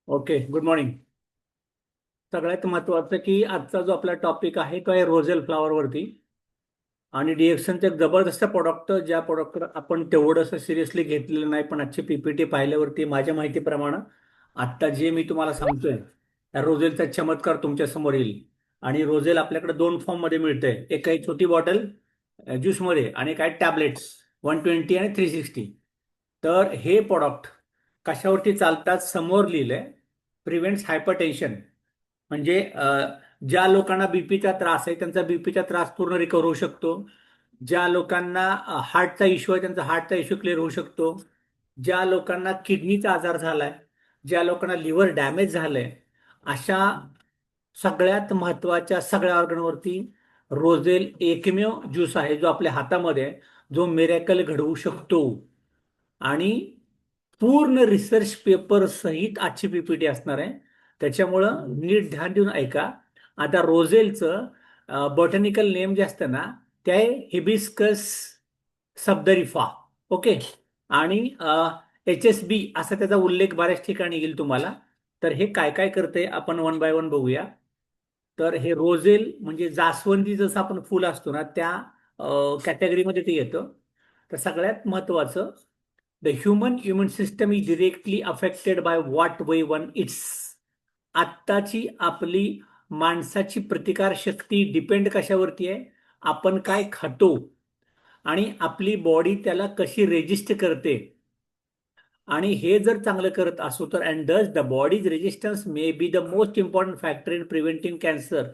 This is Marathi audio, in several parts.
Okay, good morning. सगळ्यात महत्त्वाचं की आजचा जो आपला टॉपिक आहे तो आहे रोझेल फ्लावरवरती. आणि डिएक्सनचं एक जबरदस्त प्रॉडक्ट, ज्या प्रॉडक्टवर आपण तेवढंसं सिरियसली घेतलेलं नाही, पण आजची पीपीटी पाहिल्यावरती माझ्या माहितीप्रमाणे आत्ता जे मी तुम्हाला सांगतोय त्या रोझेलचा चमत्कार तुमच्या समोर येईल. आणि रोझेल आपल्याकडे दोन फॉर्ममध्ये मिळतंय. एक आहे छोटी बॉटल ज्यूसमध्ये आणि काय टॅबलेट्स 120 आणि 360. तर हे प्रॉडक्ट कशावरती चालतात समोर लिहिलंय, प्रिव्हेंट्स हायपरटेन्शन. म्हणजे ज्या लोकांना बीपीचा त्रास आहे त्यांचा बीपीचा त्रास पूर्ण रिकवर होऊ शकतो. ज्या लोकांना हार्टचा इश्यू आहे त्यांचा हार्टचा इश्यू क्लिअर होऊ शकतो. ज्या लोकांना किडनीचा आजार झालाय, ज्या लोकांना लिव्हर डॅमेज झालंय, अशा सगळ्यात महत्वाच्या सगळ्या ऑर्गनवरती रोझेल एकमेव ज्यूस आहे जो आपल्या हातामध्ये आहे, जो मिरॅकल घडवू शकतो. आणि पूर्ण रिसर्च पेपर सहित आजची पीपीटी असणार आहे. त्याच्यामुळं नीट ध्यान देऊन ऐका. आता रोझेलचं बॉटॅनिकल नेम जे असतं ना, ते आहे हिबिस्कस सबदरिफा. ओके. आणि HSB असा त्याचा उल्लेख बऱ्याच ठिकाणी येईल तुम्हाला. तर हे काय काय करते आपण वन बाय वन बघूया. तर हे रोझेल म्हणजे जास्वंदी जसं आपण फुल असतो ना, त्या कॅटेगरीमध्ये ते येतं. तर सगळ्यात महत्वाचं, the human immune system is directly affected by what way one it's. आत्ताची आपली माणसाची प्रतिकार शक्ती डिपेंड कशावरती आहे? आपण काय खातो आणि आपली बॉडी त्याला कशी रेजिस्ट करते. आणि हे जर चांगलं करत असू तर and does the bodies resistance may be the most important factor in preventing cancer.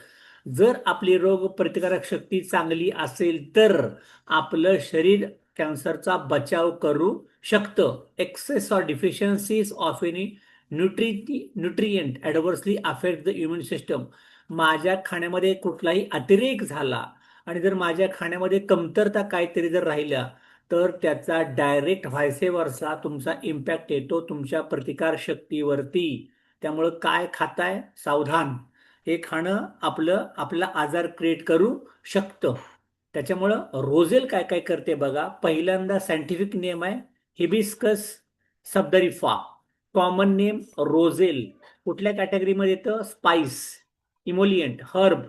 जर आपली रोग प्रतिकारक शक्ती चांगली असेल तर आपलं शरीर कॅन्सरचा बचाव करू शकतं. Excess or deficiencies of any nutrient adversely affect the immune system. माझ्या खाण्यामध्ये कुठलाही अतिरेक झाला आणि जर माझ्या खाण्यामध्ये कमतरता काहीतरी जर राहिल्या, तर त्याचा डायरेक्ट व्हायसे वर्सा तुमचा इम्पॅक्ट येतो तुमच्या प्रतिकार शक्तीवरती. त्यामुळं काय खाताय सावधान. हे खाणं आपला आजार क्रिएट करू शकतं. त्याच्यामुळं रोझेल काय काय करते बघा. पहिल्यांदा सायंटिफिक नेम आहे hibiscus sabdariffa. Common name roselle. कुठल्या कॅटेगरीमध्ये येतं? Spice, emollient, herb,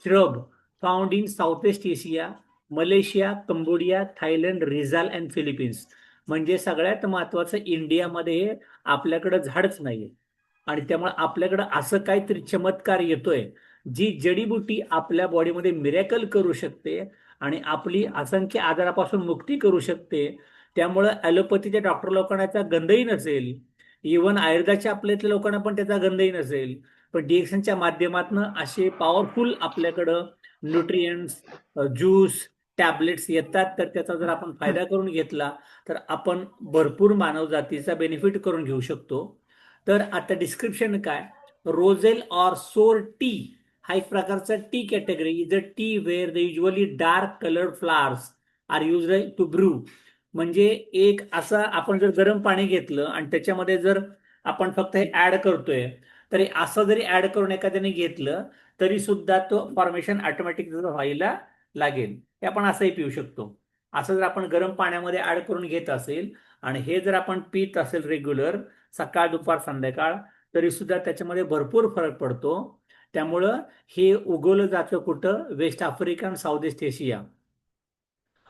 shrub. Found in South East Asia, Malaysia, Cambodia, Thailand, Rizal and Philippines. म्हणजे सगळ्यात महत्वाचं, इंडियामध्ये आपल्याकडं झाडच नाहीये. आणि त्यामुळे आपल्याकडं असं काहीतरी चमत्कार येतोय, जी जडीबुटी आपल्या बॉडीमध्ये मिरॅकल करू शकते आणि आपली असंख्य आजारापासून मुक्ती करू शकते. त्यामुळं ॲलोपॅथीच्या डॉक्टर लोकांना त्याचा गंधही नसेल. इव्हन आयुर्वेदाच्या आपल्यातल्या लोकांना पण त्याचा गंधही नसेल. पण डिएक्सनच्या माध्यमातून असे पॉवरफुल आपल्याकडं न्यूट्रियंट्स, ज्यूस, टॅबलेट्स येतात. तर त्याचा जर आपण फायदा करून घेतला तर आपण भरपूर मानवजातीचा बेनिफिट करून घेऊ शकतो. तर आता डिस्क्रिप्शन काय? रोझेल ऑर सोर टी हा एक प्रकारचा tea category. Is a tea where the usually dark coloured flowers are used to brew. म्हणजे एक असा, आपण जर गरम पाणी घेतलं आणि त्याच्यामध्ये जर आपण फक्त हे ऍड करतोय, तर हे असं जरी ऍड करून एखाद्याने घेतलं तरी सुद्धा तो फॉर्मेशन ऑटोमॅटिक व्हायला लागेल. हे आपण असंही पिऊ शकतो. असं जर आपण गरम पाण्यामध्ये ऍड करून घेत असेल आणि हे जर आपण पित असेल रेग्युलर, सकाळ दुपार संध्याकाळ, तरी सुद्धा त्याच्यामध्ये भरपूर फरक पडतो. त्यामुळं हे उगवलं जातं कुठं? वेस्ट आफ्रिका आणि South East Asia.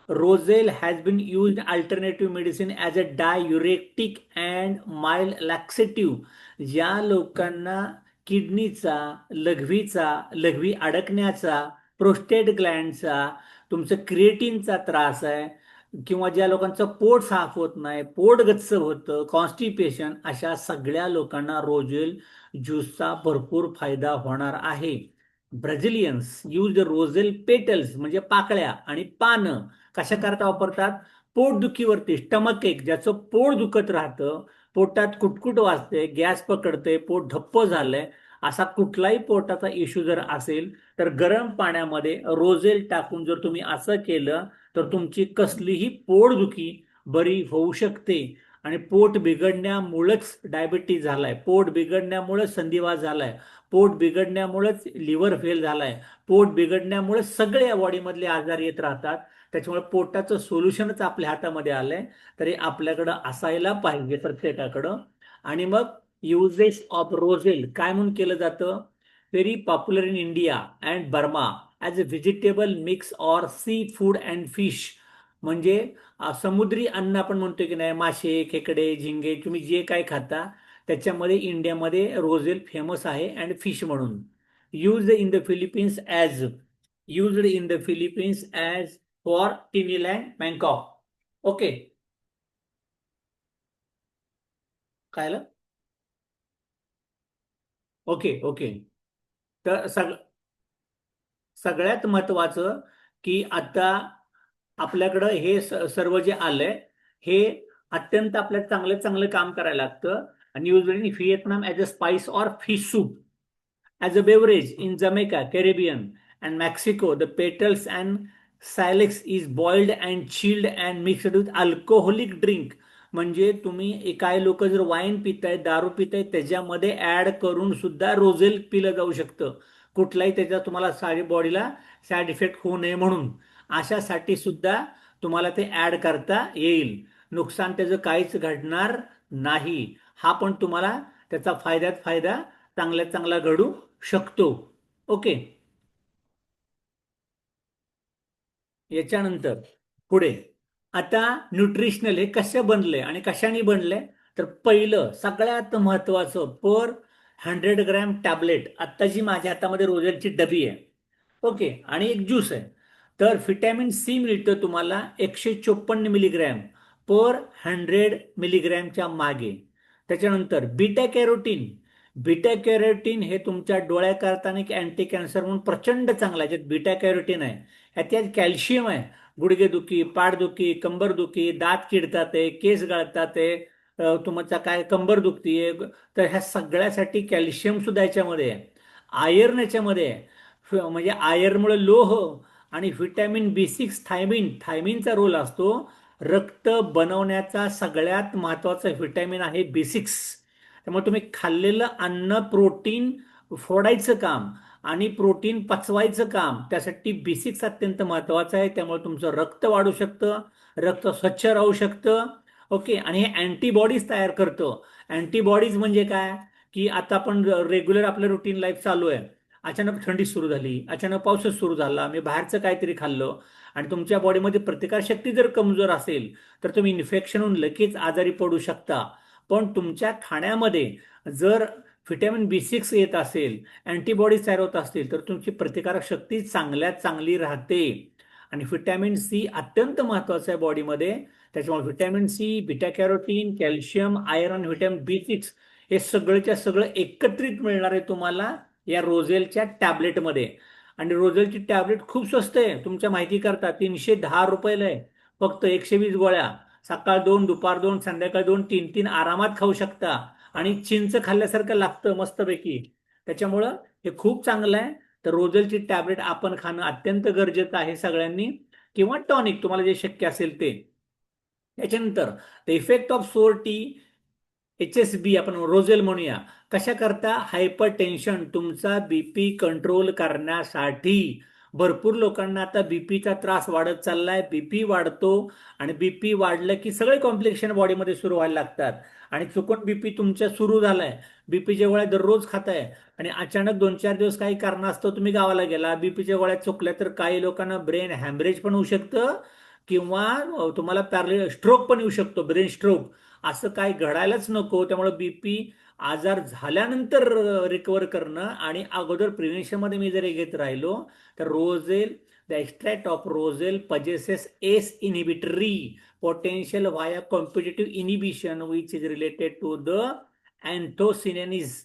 Roselle has been used alternative medicine as a diuretic and mild laxative. ज्या लोकांना किडनीचा, लघवी अडकण्याचा, प्रोस्टेट ग्लँडचा, तुमचं क्रिएटिनचा त्रास आहे, किंवा ज्या लोकांचं पोट साफ होत नाही, पोट गच्च होतं, कॉन्स्टिपेशन, अशा सगळ्या लोकांना रोझेल ज्यूसचा भरपूर फायदा होणार आहे. ब्राझिलियन्स यूज रोझेल पेटल्स म्हणजे पाकळ्या आणि पानं कशाकरता वापरतात? पोटदुखीवरती. स्टमक एक, ज्याचं पोट दुखत राहतं, पोटात कुटकुट वाजते, गॅस पकडते, पोट धप्प झालंय, असा कुठलाही पोटाचा इश्यू जर असेल तर गरम पाण्यामध्ये रोझेल टाकून जर तुम्ही असं केलं तर तुमची कसलीही पोटदुखी बरी होऊ शकते. आणि पोट बिघडण्यामुळेच डायबिटीज झालाय, पोट बिघडण्यामुळेच संधिवात झालाय, पोट बिघडण्यामुळेच लिव्हर फेल झालाय, पोट बिघडण्यामुळे सगळे बॉडीमधले आजार येत राहतात. त्याच्यामुळे पोटाचं सोल्युशनच आपल्या हातामध्ये आलंय. तरी आपल्याकडं असायला पाहिजे प्रत्येकाकडं. आणि मग युजेस ऑफ रोझेल काय म्हणून केलं जातं? Very popular in India and Burma as a vegetable mix or sea food and fish. म्हणजे समुद्री अन्न आपण म्हणतोय की नाही, मासे, खेकडे, झिंगे, तुम्ही जे काय खाता त्याच्यामध्ये इंडियामध्ये रोझेल फेमस आहे अँड फिश म्हणून. Use in the Philippines as used in the Philippines as for टिनीलँड बँकॉक. ओके. काय? Okay okay. तर सगळ्यात महत्वाचं की आता आपल्याकडं हे सर्व जे आलंय हे अत्यंत आपल्याला चांगलं चांगलं काम करायला लागतं. आणि usually Vietnam as a spice or fish soup. As a beverage in Jamaica, Caribbean, and Mexico, the petals and silex is boiled and chilled and mixed with alcoholic drink. म्हणजे तुम्ही काय लोक जर वाईन पितायत, दारू पितायत, त्याच्यामध्ये ऍड करून सुद्धा रोझेल पिलं जाऊ शकतं. कुठलाही त्याच्या तुम्हाला साडी बॉडीला साईड इफेक्ट होऊ नये म्हणून अशासाठी सुद्धा तुम्हाला ते ऍड करता येईल. नुकसान त्याचं काहीच घडणार नाही. हा पण तुम्हाला त्याचा फायद्यात फायदा चांगल्यात चांगला घडू शकतो. ओके. याच्यानंतर पुढे आता न्यूट्रिशनल हे कसं बनलंय आणि कशाने बनलंय? तर पहिलं सगळ्यात महत्वाचं पर 100 ग्रॅम टॅबलेट, आता जी माझ्या हातामध्ये रोजलची डबी आहे, ओके, आणि एक ज्यूस आहे. तर व्हिटॅमिन सी मिळतं तुम्हाला 154 मिलीग्रॅम पर 100 मिलीग्रॅमच्या मागे. त्याच्यानंतर बीटा कॅरोटीन. बीटा कॅरोटीन हे तुमच्या डोळ्याकरता आणि अँटी कॅन्सर म्हणून प्रचंड चांगला आहे. ज्यात बीटा कॅरोटीन आहे, ह्याच्यात कॅल्शियम आहे. गुडघेदुखी, पाठदुखी, कंबरदुखी, दात किडतात आहे, केस गळतात आहे, तुमचा काय कंबर दुखतीये, तर ह्या सगळ्यासाठी कॅल्शियम सुद्धा याच्यामध्ये आहे. आयर्न याच्यामध्ये आहे. म्हणजे आयर्नमुळे लोह आणि व्हिटॅमिन बी 6 थायमिन, थायमिनचा रोल असतो. रक्त बनवण्याचा सगळ्यात महत्वाचा व्हिटॅमिन आहे बी 6. त्यामुळे तुम्ही खाल्लेलं अन्न प्रोटीन फोडायचं काम आणि प्रोटीन पचवायचं काम, त्यासाठी बी 6 अत्यंत महत्वाचं आहे. त्यामुळे तुमचं रक्त वाढू शकतं, रक्त स्वच्छ राहू शकतं. ओके. आणि हे अँटीबॉडीज तयार करतं. अँटीबॉडीज म्हणजे काय? की आता आपण रेग्युलर आपलं रुटीन लाईफ चालू आहे, अचानक थंडी सुरू झाली, अचानक पाऊसच सुरू झाला, मी बाहेरचं काहीतरी खाल्लं आणि तुमच्या बॉडीमध्ये प्रतिकारशक्ती जर कमजोर असेल तर तुम्ही इन्फेक्शन होऊन लगेच आजारी पडू शकता. पण तुमच्या खाण्यामध्ये जर व्हिटॅमिन बी 6 येत असेल, अँटीबॉडीज तयार होत असतील, तर तुमची प्रतिकारक शक्ती चांगल्यात चांगली राहते. आणि व्हिटॅमिन सी अत्यंत महत्वाचं आहे बॉडीमध्ये. त्याच्यामुळे vitamin C, beta carotene, calcium, iron, vitamin B 6 हे सगळंच्या सगळं एकत्रित मिळणार आहे तुम्हाला या रोझेलच्या टॅबलेटमध्ये. आणि रोझेलची टॅबलेट खूप स्वस्त आहे. तुमच्या माहिती करता 310 रुपयाला आहे. फक्त 120 गोळ्या. सकाळ 2, दुपार 2, संध्याकाळ 2, 3 आरामात खाऊ शकता. आणि चिंच खाल्ल्यासारखं लागतं मस्तपैकी. त्याच्यामुळं हे खूप चांगलं आहे. तर रोझेलची टॅबलेट आपण खाणं अत्यंत गरजेचं आहे सगळ्यांनी, किंवा टॉनिक तुम्हाला जे शक्य असेल ते. त्याच्यानंतर the effect of Sorathi, HSB आपण रोझेल म्हणूया. कशा करता? हायपर टेन्शन, तुमचा बीपी कंट्रोल करण्यासाठी. भरपूर लोकांना आता बीपीचा त्रास वाढत चाललाय. बीपी वाढतो आणि बीपी वाढलं की सगळे कॉम्प्लिकेशन बॉडीमध्ये सुरू व्हायला लागतात. आणि चुकून बीपी तुमच्या सुरू झालाय, बीपीच्या गोळ्या दररोज खाताय आणि अचानक 2-4 दिवस काही कारणास्तव तुम्ही गावाला गेला, बीपीच्या गोळ्या चुकल्या, तर काही लोकांना ब्रेन हॅमरेज पण होऊ शकतं किंवा तुम्हाला स्ट्रोक पण येऊ शकतो, ब्रेन स्ट्रोक. असं काय घडायलाच नको. त्यामुळे बीपी आजार झाल्यानंतर रिकवर करणं आणि अगोदर प्रिव्हेन्शनमध्ये मी जर घेत राहिलो तर roselle, the extract of roselle possesses ACE inhibitory potential via competitive inhibition which is related to the anthocyanins,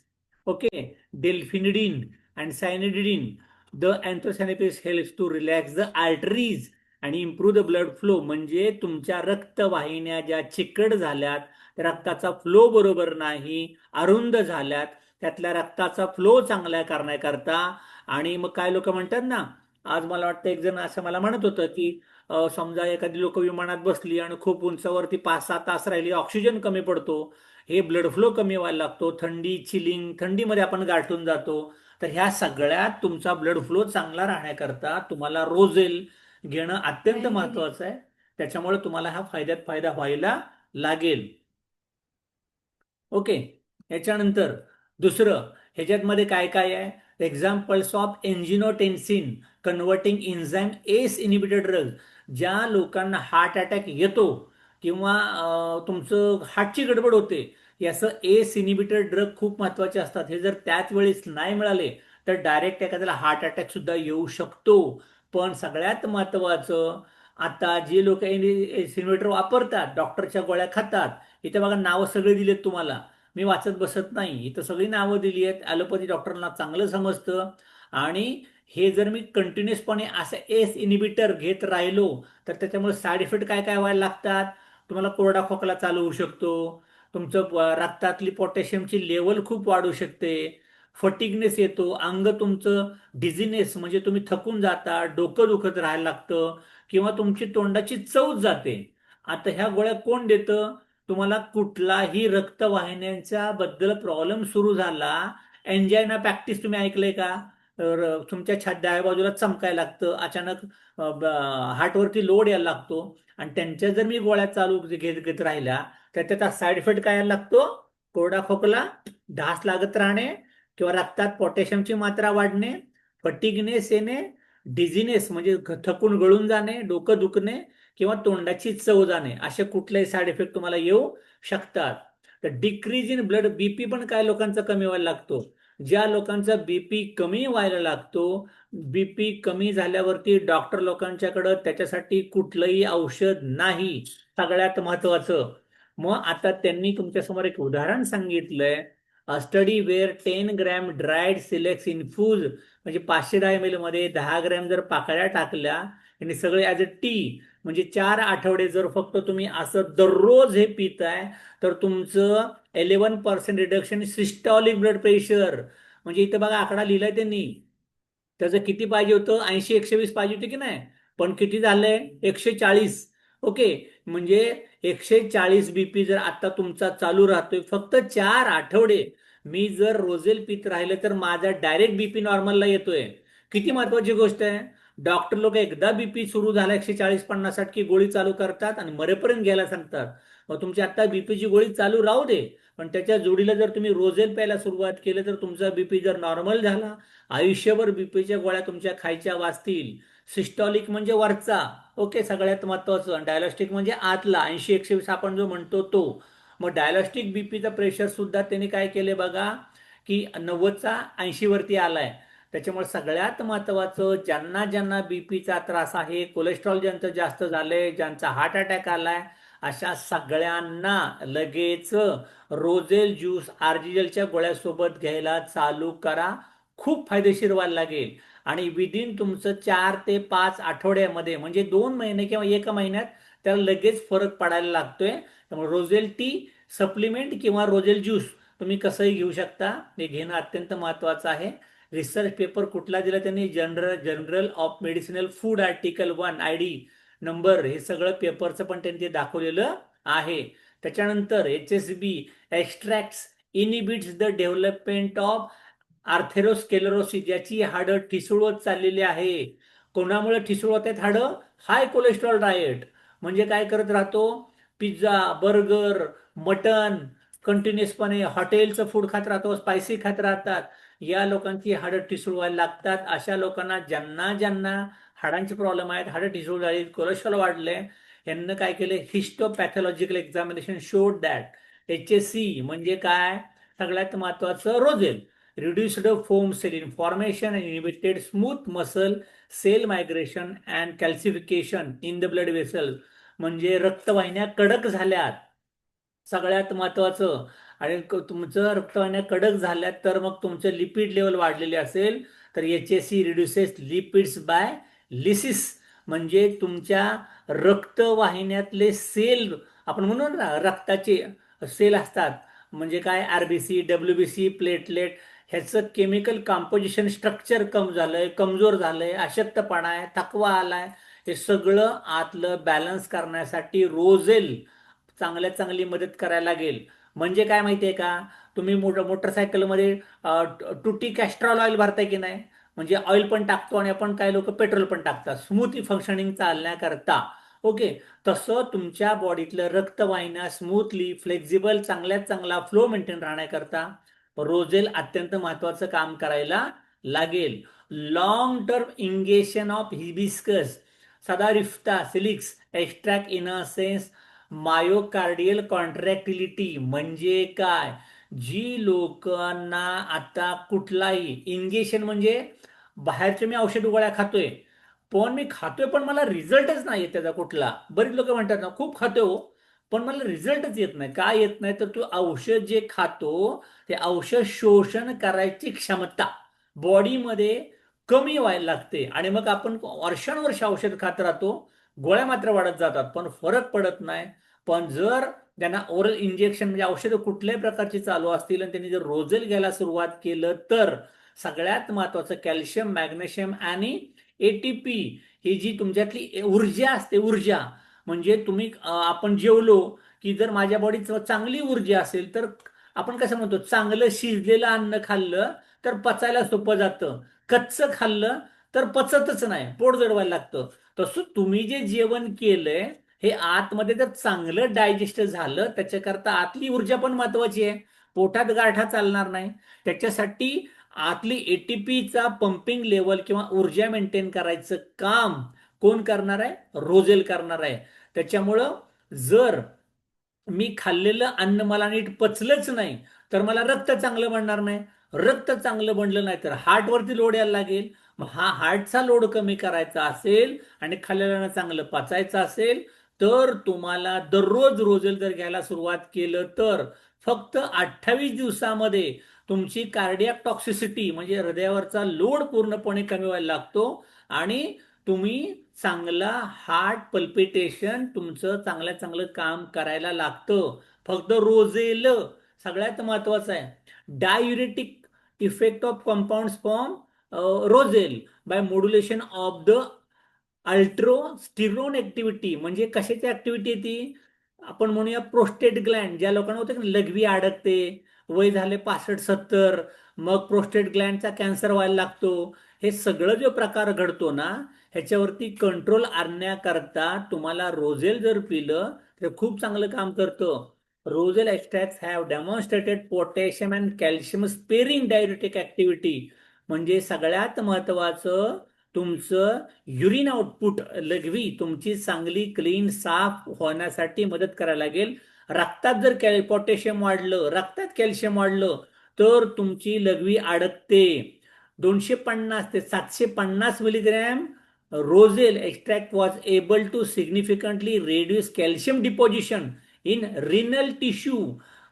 okay, delphinidin and cyanidin. The anthocyanins helps to relax the arteries आणि इम्प्रूव्ह द ब्लड फ्लो. म्हणजे तुमच्या रक्तवाहिन्या ज्या चिकट झाल्यात, रक्ताचा फ्लो बरोबर नाही, अरुंद झाल्यात, त्यातल्या रक्ताचा फ्लो चांगला करण्याकरता. आणि मग काय लोक म्हणतात ना, आज मला वाटतं एक जण असं मला म्हणत होतं की समजा एखादी लोक विमानात बसली आणि खूप उंचावरती 5-6 तास राहिली, ऑक्सिजन कमी पडतो, हे ब्लड फ्लो कमी व्हायला लागतो, थंडी, चिलिंग, थंडीमध्ये आपण गाठून जातो. तर ह्या सगळ्यात तुमचा ब्लड फ्लो चांगला राहण्याकरता तुम्हाला रोझेल घेणं अत्यंत महत्वाचं आहे. त्याच्यामुळे तुम्हाला हा फायद्यात फायदा व्हायला लागेल. ओके. याच्यानंतर दुसरं ह्याच्यामध्ये काय काय आहे, examples of angiotensin converting enzyme ACE inhibitor drug. ज्या लोकांना हार्ट अटॅक येतो किंवा तुमचं हार्टची गडबड होते, याचं एस इनिबिटर ड्रग खूप महत्वाचे असतात. हे जर त्याच वेळेस नाही मिळाले तर डायरेक्ट एखाद्याला हार्ट अटॅक सुद्धा येऊ शकतो. पण सगळ्यात महत्वाचं, आता जे लोक एस इनिबिटर वापरतात, डॉक्टरच्या गोळ्या खातात, इथे बघा नावं सगळे दिलेत तुम्हाला, मी वाचत बसत नाही, इथं सगळी नावं दिली आहेत. ॲलोपॅथी डॉक्टरांना चांगलं समजतं. आणि हे जर मी कंटिन्युअसपणे असं एस इनिबिटर घेत राहिलो तर त्याच्यामुळे साईड इफेक्ट काय काय व्हायला लागतात. तुम्हाला कोरडा खोकला चालू होऊ शकतो. तुमचं रक्तातली पोटॅशियमची लेवल खूप वाढू शकते. फटिगनेस येतो, अंग तुमचं डिझिनेस म्हणजे तुम्ही थकून जाता, डोकं दुखत राहायला लागतं किंवा तुमची तोंडाची चव जाते. आता ह्या गोळ्या कोण देतं? तुम्हाला कुठलाही रक्तवाहिन्यांच्या बद्दल प्रॉब्लेम सुरू झाला, एंजायना प्रॅक्टिस तुम्ही ऐकलंय का? तुमच्या डाव्या बाजूला चमकायला लागतं, अचानक हार्टवरती लोड यायला लागतो, आणि त्यांच्या जर मी गोळ्या चालू घेत घेत राहिल्या तर त्याचा साईड इफेक्ट काय यायला लागतो? कोरडा खोकला, ढास लागत राहणे किंवा रक्तात पोटॅशियमची मात्रा वाढणे, फटिगनेस येणे, डिझिनेस म्हणजे थकून गळून जाणे, डोकं दुखणे किंवा तोंडाची चव जाणे, असे कुठलेही साईड इफेक्ट तुम्हाला येऊ शकतात. तर डिक्रीज इन ब्लड, बीपी पण काय लोकांचा कमी व्हायला लागतो. ज्या लोकांचा बीपी कमी व्हायला लागतो, बीपी कमी झाल्यावरती डॉक्टर लोकांच्याकडं त्याच्यासाठी कुठलंही औषध नाही. सगळ्यात महत्वाचं, मग आता त्यांनी तुमच्यासमोर एक उदाहरण सांगितलंय. Study where 10 gram dried calyx infuse, म्हणजे 510 ml मध्ये 10 ग्रॅम जर पाकळ्या टाकल्या आणि सगळे ॲज अ टी, म्हणजे 4 आठवडे जर फक्त तुम्ही असं दररोज हे पिताय तर तुमचं 11% रिडक्शन सिस्टॉलिक ब्लड प्रेशर. म्हणजे इथं बघा आकडा लिहिलाय त्यांनी, त्याचं किती पाहिजे होतं? 80 120 पाहिजे होते की नाही, पण किती झालंय? 140. ओके, म्हणजे 140 बीपी जर आता तुमचा चालू राहतोय फक्त 4 आठवडे, मी जर रोजेल पित राहिलं तर माझा डायरेक्ट बीपी नॉर्मलला येतोय. किती महत्वाची गोष्ट आहे. डॉक्टर लोक एकदा बीपी सुरू झाला 140 50 60 की गोळी चालू करतात आणि मरेपर्यंत घ्यायला सांगतात. मग तुमची आता बीपीची गोळी चालू राहू दे, पण त्याच्या जोडीला जर तुम्ही रोजेल प्यायला सुरुवात केली तर तुमचा बीपी जर नॉर्मल झाला, आयुष्यभर बीपीच्या गोळ्या तुमच्या खायच्या वाचतील. सिस्टॉलिक म्हणजे वरचा, ओके, सगळ्यात महत्वाचं. आणि डायलॉस्टिक म्हणजे आतला, 80 120 आपण जो म्हणतो तो. मग डायलॉस्टिक बीपीचा प्रेशर सुद्धा त्यांनी काय केले बघा, की 90चा 80 वरती आलाय. त्याच्यामुळे सगळ्यात महत्वाचं, ज्यांना ज्यांना बीपीचा त्रास आहे, कोलेस्ट्रॉल ज्यांचं जास्त झालंय, ज्यांचा हार्ट अटॅक आलाय, अशा सगळ्यांना लगेच रोजेल ज्यूस आर्जिजलच्या गोळ्यासोबत घ्यायला चालू करा. खूप फायदेशीर व्हायला लागेल. आणि विदिन तुमचं 4 ते 5 आठवड्यामध्ये, म्हणजे 2 महिने किंवा 1 महिन्यात त्याला लगेच फरक पडायला लागतोय. त्यामुळे रोजेल टी सप्लिमेंट किंवा रोजेल ज्यूस तुम्ही कसंही घेऊ शकता, हे घेणं अत्यंत महत्वाचं आहे. रिसर्च पेपर कुठला दिला त्यांनी? Journal of medicinal food article 1 ID number, हे सगळं पेपरचं पण त्यांनी दाखवलेलं आहे. त्याच्यानंतर HSB extracts inhibits the development of atherosclerosis, ज्याची हाडं ठिसूळवत चाललेली आहे. कोणामुळे ठिसूळवत आहेत हाडं? High cholesterol diet. म्हणजे काय करत राहतो? पिझ्झा, बर्गर, मटन, कंटिन्युअसपणे हॉटेलचं फूड खात राहतो, स्पायसी खात राहतात. या लोकांची हाडं ठिसूळ व्हायला लागतात. अशा लोकांना, ज्यांना ज्यांना हाडांचे प्रॉब्लेम आहेत, हाडं ठिसूळ झाली, कोलेस्ट्रॉल वाढले, यांना काय केले? हिस्टोपॅथॉलॉजिकल एक्झामिनेशन शोड दॅट HSC म्हणजे काय? सगळ्यात महत्वाचं roselle, reduced foam cell formation and inhibited smooth muscle cell migration and calcification in the blood vessels. म्हणजे रक्तवाहिन्या कडक झाल्यात, सगळ्यात महत्वाचं. आणि तुमचं रक्तवाहिन्या कडक झाल्यात तर मग तुमचं लिपिड लेवल वाढलेले असेल तर HSC reduces lipids by lysis, म्हणजे तुमच्या रक्तवाहिन्यातले सेल, आपण म्हणू ना रक्ताचे सेल असतात, म्हणजे काय? RBC, WBC, प्लेटलेट, ह्याचं केमिकल कंपोजिशन स्ट्रक्चर कम झालंय, कमजोर झालंय, अशक्तपणा आहे, थकवा आलाय, हे सगळं आतलं बॅलन्स करण्यासाठी रोजेल चांगली मदत करायला लागेल. म्हणजे काय माहितीये का? तुम्ही मोटरसायकलमध्ये टुटी कॅस्ट्रॉल ऑइल भरताय की नाही, म्हणजे ऑइल पण टाकतो आणि आपण काय लोक पेट्रोल पण टाकतात स्मूथ फंक्शनिंग चालण्याकरता. ओके. तसं तुमच्या बॉडीतलं रक्तवाहिन्या स्मूथली फ्लेक्झिबल चांगल्यात चांगला फ्लो मेंटेन राहण्याकरता रोजेल अत्यंत महत्वाचं काम करायला लागेल. Long term ingestion of hibiscus sabdariffa calyx extract in a sense myocardial contractility म्हणजे काय? जी लोकांना आता कुठलाही इंगेशन म्हणजे बाहेरचे मी औषध गोळ्या खातोय, पण मी खातोय पण मला रिझल्टच नाही येत त्याचा कुठला. बरीच लोक म्हणतात ना खूप खातोय हो, पण मला रिझल्टच येत नाही. काय येत नाही तर तू औषध जे खातो ते औषध शोषण करायची क्षमता बॉडीमध्ये कमी व्हायला लागते आणि मग आपण वर्षानुवर्ष औषध खात राहतो, गोळ्या मात्र वाढत जातात पण फरक पडत नाही. पण जर त्यांना ओरल इंजेक्शन म्हणजे औषधं कुठल्याही प्रकारची चालू असतील आणि त्यांनी जर रोजल घ्यायला सुरुवात केलं तर सगळ्यात महत्वाचं कॅल्शियम मॅग्नेशियम आणि एटीपी ही जी तुमच्यातली ऊर्जा असते, ऊर्जा म्हणजे तुम्ही आपण जेवलो की जर माझ्या बॉडीत चांगली ऊर्जा असेल तर आपण कसं म्हणतो चांगलं शिजलेलं अन्न खाल्लं तर पचायला सोपं जातं, कच्चं खाल्लं तर पचतच नाही, पोट जडवायला लागतं. तसं तुम्ही जे जेवण केलंय हे आतमध्ये जर चांगलं डायजेस्ट झालं त्याच्याकरता आतली ऊर्जा पण महत्वाची आहे. पोटात गारठा चालणार नाही. त्याच्यासाठी आतली एटीपीचा पंपिंग लेवल किंवा ऊर्जा मेंटेन करायचं काम कोण करणार आहे? रोजेल करणार आहे. त्याच्यामुळं जर मी खाल्लेलं अन्न मला नीट पचलंच नाही तर मला रक्त चांगलं बनणार नाही. रक्त चांगलं बनलं नाही तर हार्टवरती लोड यायला लागेल. मग हा हार्टचा लोड कमी करायचा असेल आणि खाल्लेलं चांगलं पचायचं असेल तर तुम्हाला दररोज रोजेल जर घ्यायला सुरुवात केलं तर फक्त 28 दिवसामध्ये तुमची कार्डियाक टॉक्सिसिटी म्हणजे हृदयावरचा लोड पूर्णपणे कमी व्हायला लागतो आणि तुम्ही चांगला हार्ट पल्पिटेशन तुमचं चांगल्या चांगलं काम करायला लागतं. फक्त रोजेल सगळ्यात महत्वाचं आहे. Diuretic effect of compound form roselle by modulation of the aldosterone activity म्हणजे कशाची ऍक्टिव्हिटी ती आपण म्हणूया प्रोस्टेट ग्लँड. ज्या लोकांना होते की लघवी अडकते, वय झाले 65-70, मग प्रोस्टेट ग्लँडचा कॅन्सर व्हायला लागतो. हे सगळं जो प्रकार घडतो ना ह्याच्यावरती कंट्रोल आणण्याकरता तुम्हाला रोजेल जर पिलं तर खूप चांगलं काम करतं. Roselle extract have demonstrated potassium and calcium sparing diuretic activity म्हणजे सगळ्यात महत्वाचं तुमचं युरिन आउटपुट लघवी तुमची चांगली क्लीन साफ होण्यासाठी मदत करायला लागेल. रक्तात जर पोटॅशियम वाढलं, रक्तात कॅल्शियम वाढलं तर तुमची लघवी अडकते. 250 ते 750 milligram roselle extract was able to significantly reduce calcium deposition in renal tissue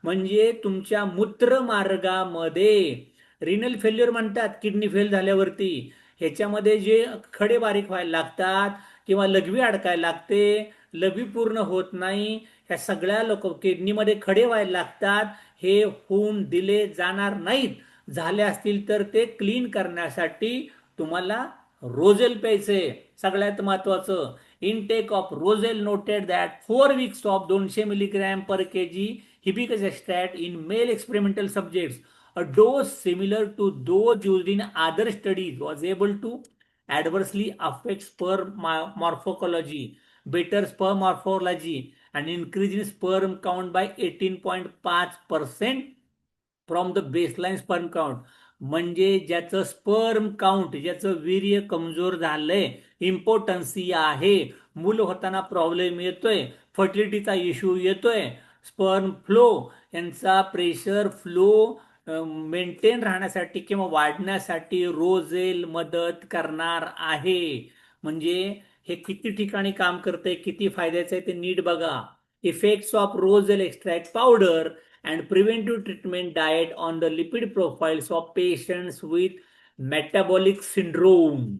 म्हणजे तुमच्या मूत्रमार्गामध्ये रिनल फेल्युअर म्हणतात किडनी फेल झाल्यावरती ह्याच्यामध्ये जे खडे बारीक व्हायला लागतात किंवा लघवी अडकायला लागते, लघवी पूर्ण होत नाही, ह्या सगळ्या लोक किडनीमध्ये खडे व्हायला लागतात, हे होऊन दिले जाणार नाहीत. झाले असतील तर ते क्लीन करण्यासाठी तुम्हाला रोजेल प्यायचे. सगळ्यात महत्वाचं intake of roselle noted that 4 weeks of 200 milligram per KG hibiscus extract in male experimental subjects. A dose similar to those used in other studies was able to adversely affect sperm morphology, better sperm morphology, and increase in sperm count by 18.5% from the baseline sperm count. म्हणजे ज्याचं स्पर्म काउंट ज्याचं वीर्य कमजोर झालंय, इम्पॉर्टन्सी आहे, मूल होताना प्रॉब्लेम येतोय, फर्टिलिटीचा इश्यू येतोय, स्पर्म फ्लो यांचा प्रेशर फ्लो मेंटेन राहण्यासाठी किंवा वाढण्यासाठी रोजेल मदत करणार आहे. म्हणजे हे किती ठिकाणी काम करते, किती फायद्याचं आहे ते नीट बघा. Effects of roselle extract powder and preventive treatment diet on the lipid profiles of patients with metabolic syndrome.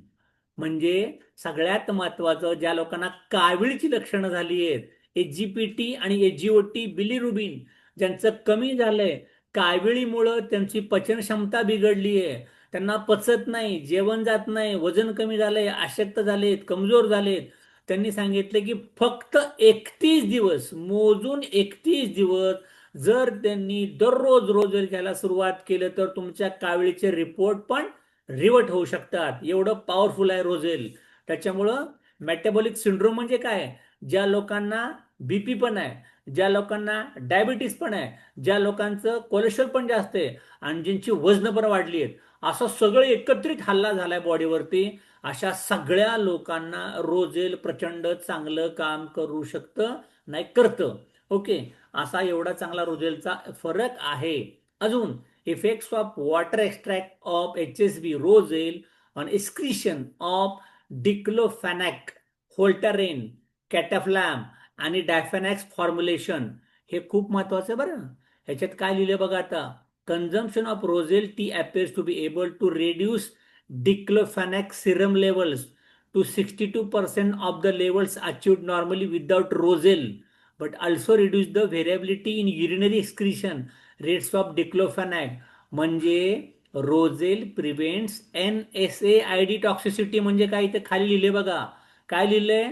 म्हणजे सगळ्यात महत्वाचं ज्या लोकांना कावीळची लक्षणं झाली आहेत, एचजीपीटी आणि एचजीओटी बिलिरुबिन ज्यांचं कमी झालंय, काविळीमुळं त्यांची पचन क्षमता बिघडली आहे, त्यांना पचत नाही, जेवण जात नाही, वजन कमी झालंय, अशक्त झालेत, कमजोर झालेत, त्यांनी सांगितले की फक्त 31 दिवस मोजून 31 दिवस जर त्यांनी दररोज रोजेल घ्यायला सुरुवात केलं तर तुमच्या काविळीचे रिपोर्ट पण रिवर्ट होऊ शकतात. एवढं पॉवरफुल आहे रोजेल. त्याच्यामुळं मेटाबॉलिक सिंड्रोम म्हणजे काय? ज्या लोकांना बीपी पण आहे, ज्या लोकांना डायबिटीस पण आहे, ज्या लोकांचं कोलेस्ट्रॉल पण जास्त आहे आणि ज्यांची वजन पण वाढली आहेत, असं सगळं एकत्रित हल्ला झालाय बॉडीवरती, अशा सगळ्या लोकांना रोजेल प्रचंड चांगलं काम करू शकतं, नाही करतं. ओके, असा एवढा चांगला रोजेलचा फरक आहे. अजून effects of water extract of HSB roselle on excretion of diclofenac, Voltaren, Cataflam आणि डायफॅनॅक्स फॉर्म्युलेशन, हे खूप महत्वाचं आहे बरं. ह्याच्यात काय लिहिलं बघा आता, consumption of rosal tea appears to be able to reduce diclofenac serum levels to 62% of the levels achieved normally without rosal, but also reduce the variability in urinary excretion rates of diclofenac. म्हणजे रोजेल प्रिव्हेंट्स NSAID टॉक्सिसिटी. म्हणजे काय, इथे खाली लिहिले बघा, काय लिहिलंय,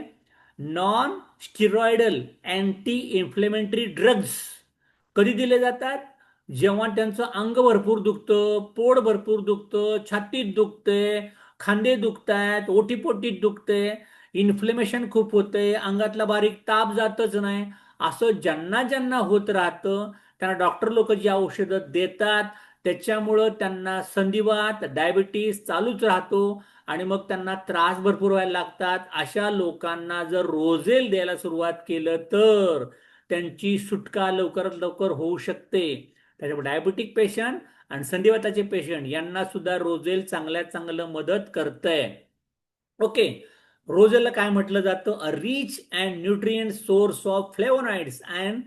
नॉन स्टिरॉइडल अँटी इन्फ्लेमेटरी ड्रग्ज कधी दिले जातात, जेव्हा त्यांचं अंग भरपूर दुखतं, पोट भरपूर दुखतं, छातीत दुखते, खांदे दुखतायत, ओटीपोटीत दुखते, इन्फ्लेमेशन खूप होते, अंगातला बारीक ताप जातच नाही, असं ज्यांना ज्यांना होत राहतं त्यांना डॉक्टर लोक जी औषधं देतात त्याच्यामुळं त्यांना संधिवात, डायबिटीस चालूच राहतो आणि मग त्यांना त्रास भरपूर व्हायला लागतात. अशा लोकांना जर रोजेल द्यायला सुरुवात केलं तर त्यांची सुटका लवकरात लवकर होऊ शकते. त्याच्यामुळे डायबिटिक पेशंट आणि संधिवाताचे पेशंट यांना सुद्धा रोजेल चांगल्यात चांगलं मदत करतंय. ओके, रोजेलला काय म्हटलं जातं, a rich and nutrient source of flavonoids and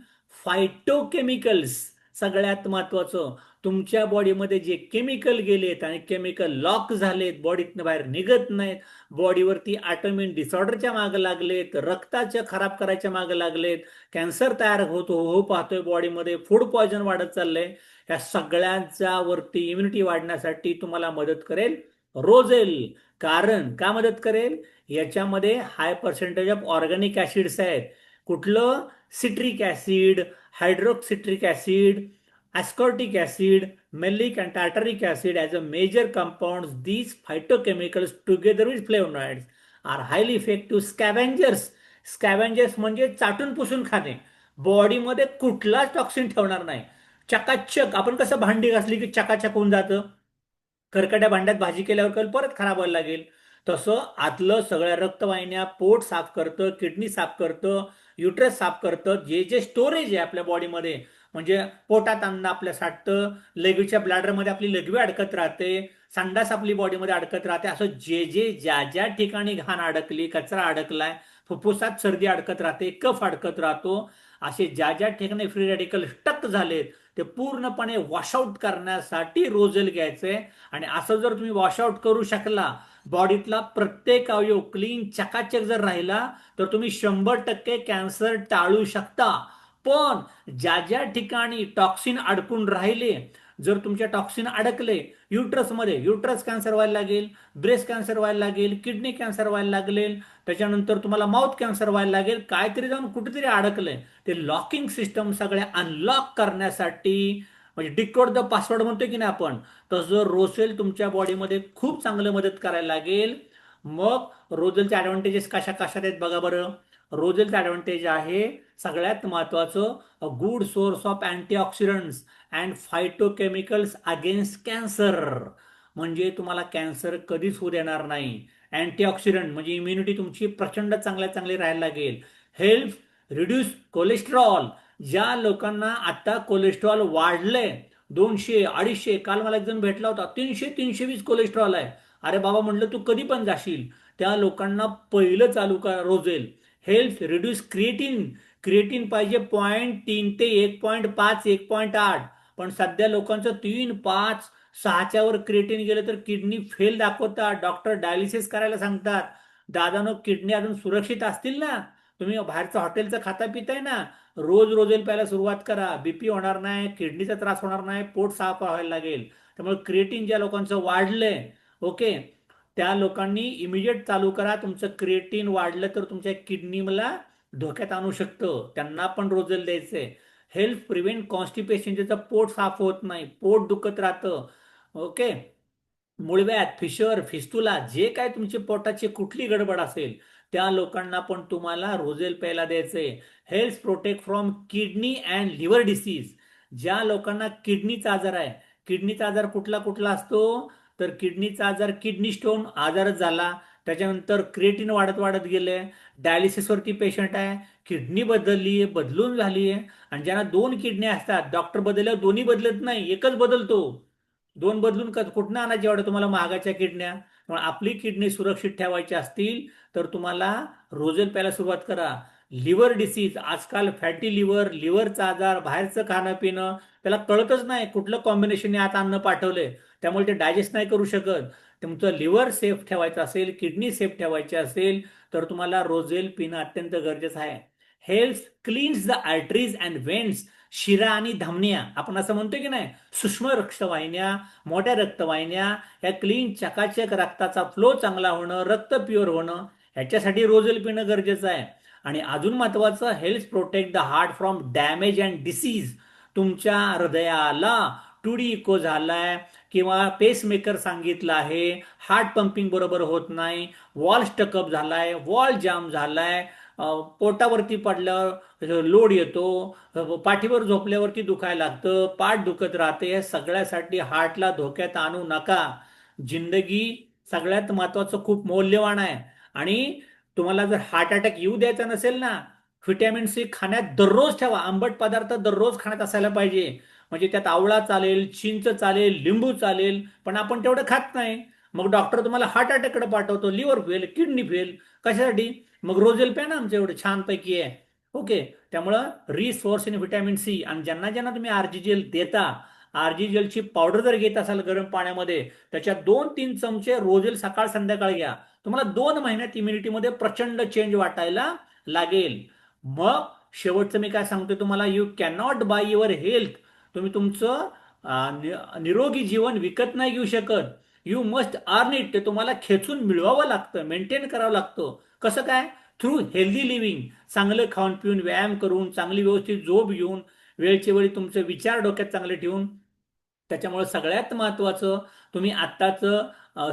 phytochemicals. सगळ्यात महत्वाचं, तुमच्या बॉडीमध्ये जे केमिकल गेलेत आणि केमिकल लॉक झालेत, बॉडीतनं बाहेर निघत नाहीत, बॉडीवरती ऑटोइम्यून डिसऑर्डरच्या मागे लागलेत, रक्ताच्या खराब करायच्या मागे लागलेत, कॅन्सर तयार होत हो पाहतोय बॉडीमध्ये, फूड पॉयझन वाढत चाललंय, ह्या सगळ्यांच्या वरती इम्युनिटी वाढण्यासाठी तुम्हाला मदत करेल रोजेल. कारण का मदत करेल, याच्यामध्ये high percentage of organic acids आहेत. कुठलं, citric acid, hydroxycitric acid, ascorbic acid, malic and tartaric acid as a major compounds. These phytochemicals together with flavonoids are highly effective scavengers. स्कॅव्हेंजर्स म्हणजे चाटून पुसून खाणे, बॉडीमध्ये कुठलाच टॉक्सिन ठेवणार नाही. चकाचक, आपण कसं भांडी घासली की चकाचक होऊन जातं, करकट्या भांड्यात भाजी केल्यावर परत खराब व्हायला लागेल, तसं आतलं सगळ्या रक्तवाहिन्या, पोट साफ करतं, किडनी साफ करतं, युट्रस साफ करतं, जे जे स्टोरेज आहे आपल्या बॉडीमध्ये, म्हणजे पोटात अन्न आपल्या साठतं, लघवीच्या ब्लॅडरमध्ये आपली लघवी अडकत राहते, संडास आपली बॉडीमध्ये अडकत राहते, असं जे जे ज्या ज्या ठिकाणी घाण अडकली, कचरा अडकलाय, फुफ्फुसात सर्दी अडकत राहते, कफ अडकत राहतो, असे ज्या ज्या ठिकाणी फ्री रॅडिकल स्टक झालेत ते पूर्णपणे वॉशआउट करण्यासाठी रोजेल घ्यायचे. आणि असं जर तुम्ही वॉशआउट करू शकला, बॉडीतला प्रत्येक अवयव क्लीन चकाचक जर राहिला, तर तुम्ही 100% कॅन्सर टाळू शकता. पण ज्या ज्या ठिकाणी टॉक्सिन अडकून राहिले, जर तुमच्या टॉक्सिन अडकले युट्रसमध्ये, युट्रस कॅन्सर व्हायला लागेल, ब्रेस्ट कॅन्सर व्हायला लागेल, किडनी कॅन्सर व्हायला लागेल, त्याच्यानंतर तुम्हाला माउथ कॅन्सर व्हायला लागेल, काहीतरी जाऊन कुठेतरी अडकलंय, ते लॉकिंग सिस्टम सगळ्या अनलॉक करण्यासाठी, म्हणजे डिकोड द पासवर्ड म्हणतोय की नाही आपण, तसं रोसेल तुमच्या बॉडीमध्ये खूप चांगलं मदत करायला लागेल. मग रोजेलचे ऍडव्हान्टेजेस कशा कशात आहेत बघा बरं. रोजेलचं ऍडव्हान्टेज आहे सगळ्यात महत्वाचं, a good source of antioxidants and phytochemicals against cancer. म्हणजे तुम्हाला कॅन्सर कधीच होऊ देणार नाही. अँटीऑक्सिडंट म्हणजे इम्युनिटी तुमची प्रचंड चांगली राहायला लागेल. Help reduce cholesterol. ज्या लोकांना आता कोलेस्ट्रॉल वाढलंय 200-250, काल मला एक जण भेटला होता 300-320 कोलेस्ट्रॉल आहे, अरे बाबा म्हणलं तू कधी पण जाशील, त्या लोकांना पहिलं चालू करा roselle. Help reduce creatine. Creatine पाहिजे 0.3 ते 1.5 1.8, पण सध्या लोकांचं 3, 5, 6च्या वर क्रिएटिन गेलं तर किडनी फेल दाखवतात, डॉक्टर डायलिसिस करायला सांगतात. दादानो, किडनी अजून सुरक्षित असतील ना, तुम्ही बाहेरचं हॉटेलचं खाता पिताय ना, रोज रोजेल प्यायला सुरुवात करा, बीपी होणार नाही, किडनीचा त्रास होणार नाही, पोट साफ व्हायला लागेल. त्यामुळे क्रिएटिन ज्या लोकांचं वाढलंय, ओके, त्या लोकांनी इमिजिएट चालू करा. तुमचं क्रिएटिन वाढलं तर तुमच्या किडनीला धोक्यात आणू शकतं, त्यांना पण रोजेल द्यायचंय. हेल्प प्रिव्हेंट कॉन्स्टिपेशन, ज्याचं पोट साफ होत नाही, पोट दुखत राहतं, ओके, मूळव्याध, फिशर, फिस्टुला जे काय तुमची पोटाची कुठली गडबड असेल त्या लोकांना पण तुम्हाला रोजेल प्यायला द्यायचंय. Health protect from kidney and liver disease. ज्या लोकांना किडनीचा आजार आहे, किडनीचा आजार कुठला कुठला असतो, तर किडनीचा आजार किडनी स्टोन आजारच झाला, त्याच्यानंतर क्रिएटिन वाढत वाढत गेले, डायलिसिसवरती पेशंट आहे, किडनी बदलली बदलून झाली आहे. आणि ज्यांना दोन किडन्या असतात, डॉक्टर बदलल्यावर दोन्ही बदलत नाही, एकच बदलतो. दोन बदलून कुठनं आणायचे एवढ्या तुम्हाला महागाच्या किडन्या? त्यामुळे आपली किडनी सुरक्षित ठेवायची असतील तर तुम्हाला रोजेल प्यायला सुरुवात करा. लिव्हर डिसीज, आजकाल फॅटी लिव्हर, लिव्हरचा आजार, बाहेरचं खाणं पिणं, त्याला कळतच नाही कुठलं कॉम्बिनेशन आता अन्न पाठवलंय, त्यामुळे ते डायजेस्ट नाही करू शकत. तुमचं लिव्हर सेफ ठेवायचं असेल, किडनी सेफ ठेवायची असेल तर तुम्हाला रोजेल पिणं अत्यंत गरजेचं आहे. Health cleans the arteries and veins. शिरा आणि धमन्या, आपण असं म्हणतोय की नाही, सूक्ष्म रक्तवाहिन्या, मोठ्या रक्तवाहिन्या, या क्लीन चकाचक रक्ताचा फ्लो चांगला होणं, रक्त प्युअर होणं, ह्याच्यासाठी रोजेल पिणं गरजेचं आहे. आणि अजून महत्वाचं, health protect the heart from damage and disease. तुमच्या हृदयाला 2D इको झालाय किंवा पेसमेकर सांगितलं आहे, हार्ट पंपिंग बरोबर होत नाही, वॉल स्टकअप झालाय, वॉल जाम झालाय, पोटावरती पडल्यावर लोड येतो, पाठीवर झोपल्यावरती दुखायला लागतं, पाठ दुखत राहते, या सगळ्यासाठी हार्टला धोक्यात आणू नका. जिंदगी सगळ्यात महत्वाचं खूप मौल्यवान आहे. आणि तुम्हाला जर हार्ट अटॅक येऊ द्यायचा नसेल ना, व्हिटॅमिन सी खाण्यात दररोज ठेवा. आंबट पदार्थ दररोज खाण्यात असायला पाहिजे. म्हणजे त्यात आवळा चालेल, चिंच चालेल, लिंबू चालेल, पण आपण तेवढं खात नाही. मग डॉक्टर तुम्हाला हार्ट अटॅककडे पाठवतो, लिव्हर फेल, किडनी फेल, कशासाठी? मग रोजेल प्या ना आमचं एवढं छानपैकी आहे. ओके. त्यामुळं रिसोर्स इन व्हिटॅमिन सी. आणि ज्यांना ज्यांना तुम्ही आरजीजेल देता, आरजीजेलची पावडर जर घेत असाल गरम पाण्यामध्ये, त्याच्यात 2-3 चमचे रोजेल सकाळ संध्याकाळ घ्या. तुम्हाला 2 महिन्यात इम्युनिटीमध्ये प्रचंड चेंज वाटायला लागेल. मग शेवटचं मी काय सांगतोय तुम्हाला, you can not by your health. तुम्ही तुमचं निरोगी जीवन विकत नाही घेऊ शकत. You must earn it. ते तुम्हाला खेचून मिळवावं लागतं, मेंटेन करावं लागतं. कसं काय? Through healthy living. चांगलं खाऊन पिऊन, व्यायाम करून, चांगली व्यवस्थित झोप घेऊन, वेळच्या वेळी तुमचे विचार डोक्यात चांगले ठेवून. त्याच्यामुळे सगळ्यात महत्वाचं, तुम्ही आत्ताचं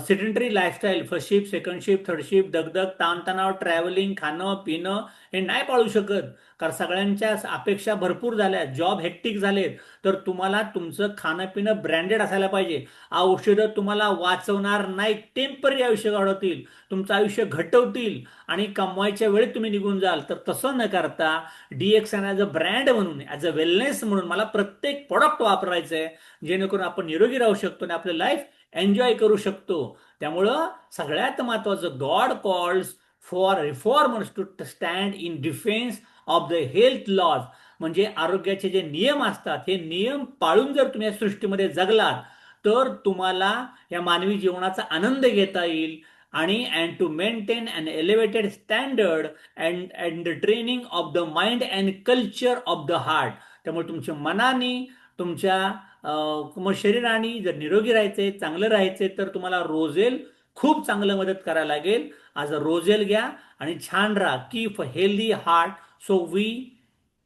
sedentary lifestyle, first shift, second shift, third shift, दगदग, ताणतणाव, ट्रॅव्हलिंग, खाणं पिणं, हे नाही पाळू शकत. कारण सगळ्यांच्या अपेक्षा भरपूर झाल्या, जॉब हेक्टिक झालेत. तर तुम्हाला तुमचं खाणं पिणं ब्रँडेड असायला पाहिजे. औषधं तुम्हाला वाचवणार नाही, टेम्पररी आयुष्य वाढवतील, तुमचं आयुष्य घटवतील आणि कमवायच्या वेळेत तुम्ही निघून जाल. तर तसं न करता डीएक्सन ॲज अ ब्रँड म्हणून, ॲज अ वेलनेस म्हणून मला प्रत्येक प्रोडक्ट वापरायचं आहे, जेणेकरून आपण निरोगी राहू शकतो आणि आपलं लाईफ एन्जॉय करू शकतो. त्यामुळं सगळ्यात महत्वाचं, God calls for reformers to stand in defence of the health laws. म्हणजे आरोग्याचे जे नियम असतात, हे नियम पाळून जर तुम्ही या सृष्टीमध्ये जगलात तर तुम्हाला या मानवी जीवनाचा आनंद घेता येईल. आणि and to maintain an elevated standard and the training of the mind and culture of the heart. त्यामुळे तुमच्या मनाने, तुमच्या मग शरीराने जर निरोगी राहायचे, चांगलं राहायचे, तर तुम्हाला रोजेल खूप चांगलं मदत करायला लागेल. आज रोजेल घ्या आणि छान राहा. Keep healthy heart so we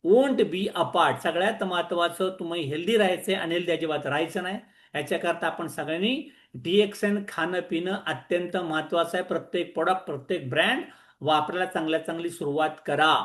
won't be apart. सगळ्यात महत्वाचं, तुम्ही हेल्दी राहायचंय, अनहेल्दी अजिबात राहायचं नाही. याच्याकरता आपण सगळ्यांनी डीएक्सन खाणं पिणं अत्यंत महत्वाचं आहे. प्रत्येक प्रोडक्ट, प्रत्येक ब्रँड वापरायला चांगल्यात चांगली सुरुवात करा.